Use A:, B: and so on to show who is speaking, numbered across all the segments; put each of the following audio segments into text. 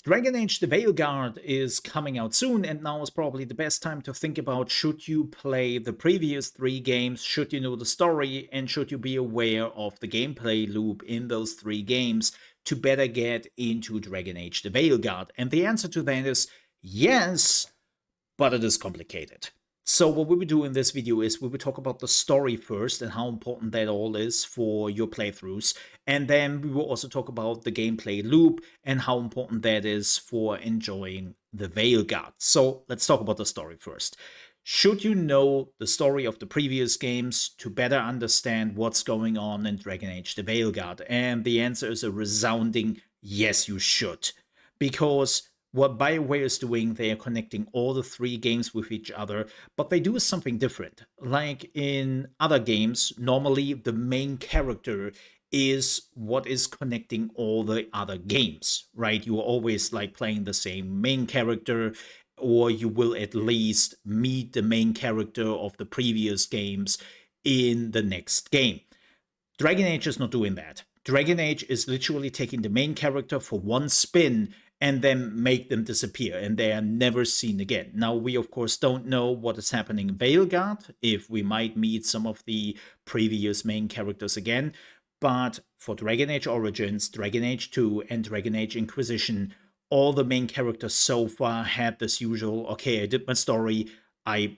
A: Dragon Age the Veilguard is coming out soon, and now is probably the best time to think about should you play the previous three games, should you know the story, and should you be aware of the gameplay loop in those three games to better get into Dragon Age the Veilguard. And the answer to that is yes, but it is complicated. So what we will do in this video is we will talk about the story first and how important that all is for your playthroughs. And then we will also talk about the gameplay loop and how important that is for enjoying the Veilguard. So let's talk about the story first. Should you know the story of the previous games to better understand what's going on in Dragon Age the Veilguard? And the answer is a resounding yes, you should. Because what BioWare is doing, they are connecting all the three games with each other, but they do something different. Like in other games, normally the main character is what is connecting all the other games, right? You are always like playing the same main character, or you will at least meet the main character of the previous games in the next game. Dragon Age is not doing that. Dragon Age is literally taking the main character for one spin and then make them disappear, and they are never seen again. Now, we of course don't know what is happening in Veilguard, if we might meet some of the previous main characters again, but for Dragon Age Origins, Dragon Age 2, and Dragon Age Inquisition, all the main characters so far had this usual, okay, I did my story, I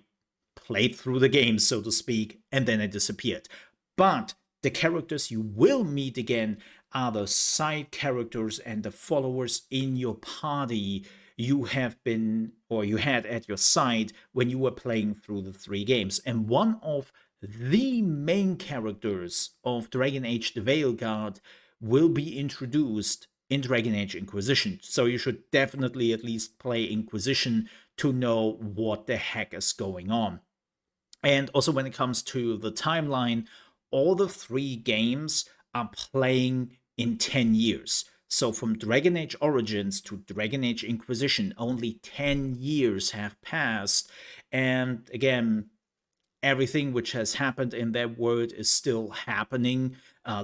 A: played through the game, so to speak, and then I disappeared. But the characters you will meet again are the side characters and the followers in your party you have been or you had at your side when you were playing through the three games. And one of the main characters of Dragon Age the Veilguard will be introduced in Dragon Age Inquisition. So you should definitely at least play Inquisition to know what the heck is going on. And also, when it comes to the timeline, all the three games are playing in 10 years. So from Dragon Age Origins to Dragon Age Inquisition, only 10 years have passed. And again, everything which has happened in that world is still happening.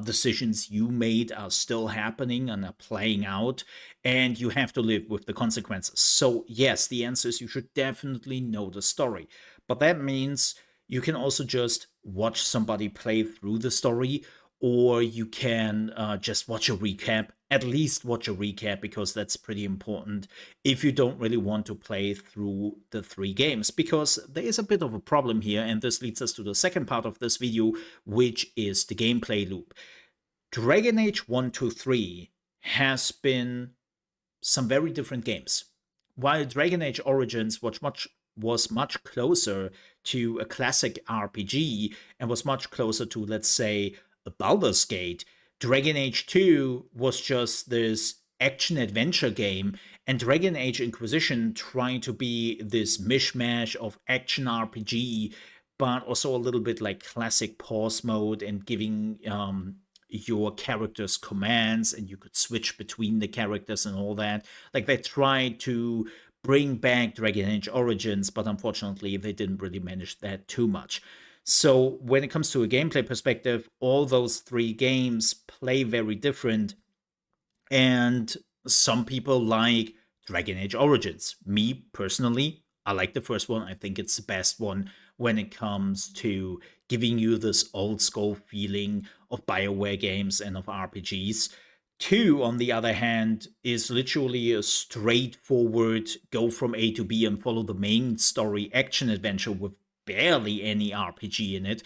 A: Decisions you made are still happening and are playing out, and you have to live with the consequences. So, yes, the answer is you should definitely know the story. But that means you can also just watch somebody play through the story, or you can just watch a recap. At least watch a recap, because that's pretty important if you don't really want to play through the three games, because there is a bit of a problem here, and this leads us to the second part of this video, which is the gameplay loop. Dragon Age 1 to 3 has been some very different games. While Dragon Age Origins was much closer to a classic RPG and was much closer to, let's say, a Baldur's Gate, Dragon Age 2 was just this action-adventure game, and Dragon Age Inquisition trying to be this mishmash of action RPG, but also a little bit like classic pause mode and giving your characters commands, and you could switch between the characters and all that. Like, they tried to bring back Dragon Age Origins, but unfortunately they didn't really manage that too much. So when it comes to a gameplay perspective, all those three games play very different. And some people like Dragon Age Origins. Me, personally, I like the first one. I think it's the best one when it comes to giving you this old school feeling of BioWare games and of RPGs. 2, on the other hand, is literally a straightforward go from A to B and follow the main story action adventure with barely any RPG in it,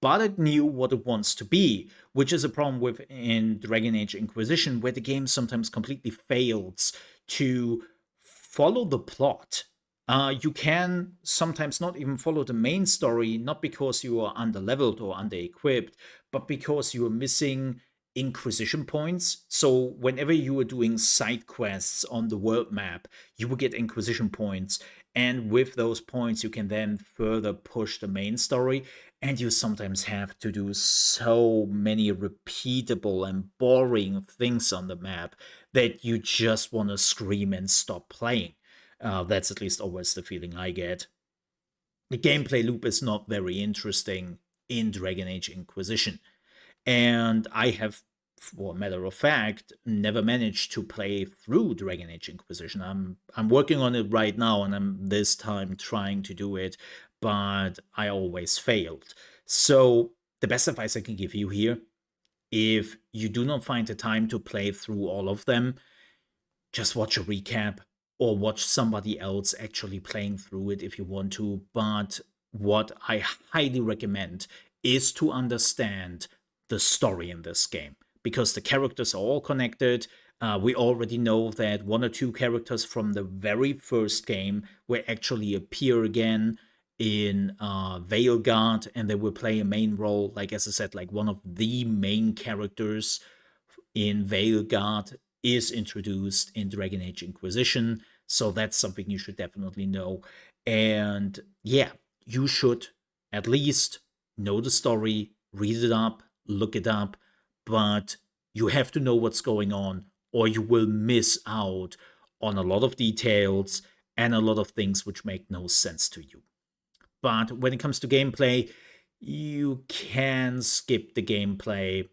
A: but it knew what it wants to be, which is a problem with in Dragon Age Inquisition, where the game sometimes completely fails to follow the plot. You can sometimes not even follow the main story, not because you are under-leveled or under-equipped, but because you are missing Inquisition points. So whenever you were doing side quests on the world map, you would get Inquisition points, and with those points you can then further push the main story, and you sometimes have to do so many repeatable and boring things on the map that you just want to scream and stop playing. That's at least always the feeling I get. The gameplay loop is not very interesting in Dragon Age Inquisition, and I have for a matter of fact, never managed to play through Dragon Age Inquisition. I'm working on it right now, and I'm this time trying to do it, but I always failed. So the best advice I can give you here, if you do not find the time to play through all of them, just watch a recap or watch somebody else actually playing through it if you want to. But what I highly recommend is to understand the story in this game, because the characters are all connected. We already know that one or two characters from the very first game will actually appear again in Veilguard, and they will play a main role. Like, as I said, like one of the main characters in Veilguard is introduced in Dragon Age Inquisition. So that's something you should definitely know. And yeah, you should at least know the story, read it up, look it up, but you have to know what's going on, or you will miss out on a lot of details and a lot of things which make no sense to you. But when it comes to gameplay, you can skip the gameplay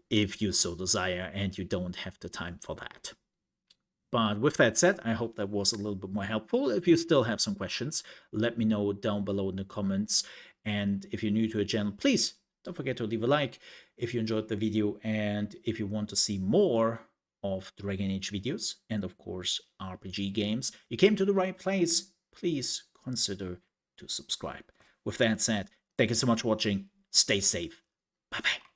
A: if you so desire and you don't have the time for that. But with that said, I hope that was a little bit more helpful. If you still have some questions, let me know down below in the comments. And if you're new to the channel, please don't forget to leave a like if you enjoyed the video. And if you want to see more of Dragon Age videos and, of course, RPG games, you came to the right place. Please consider to subscribe. With that said, thank you so much for watching. Stay safe. Bye-bye.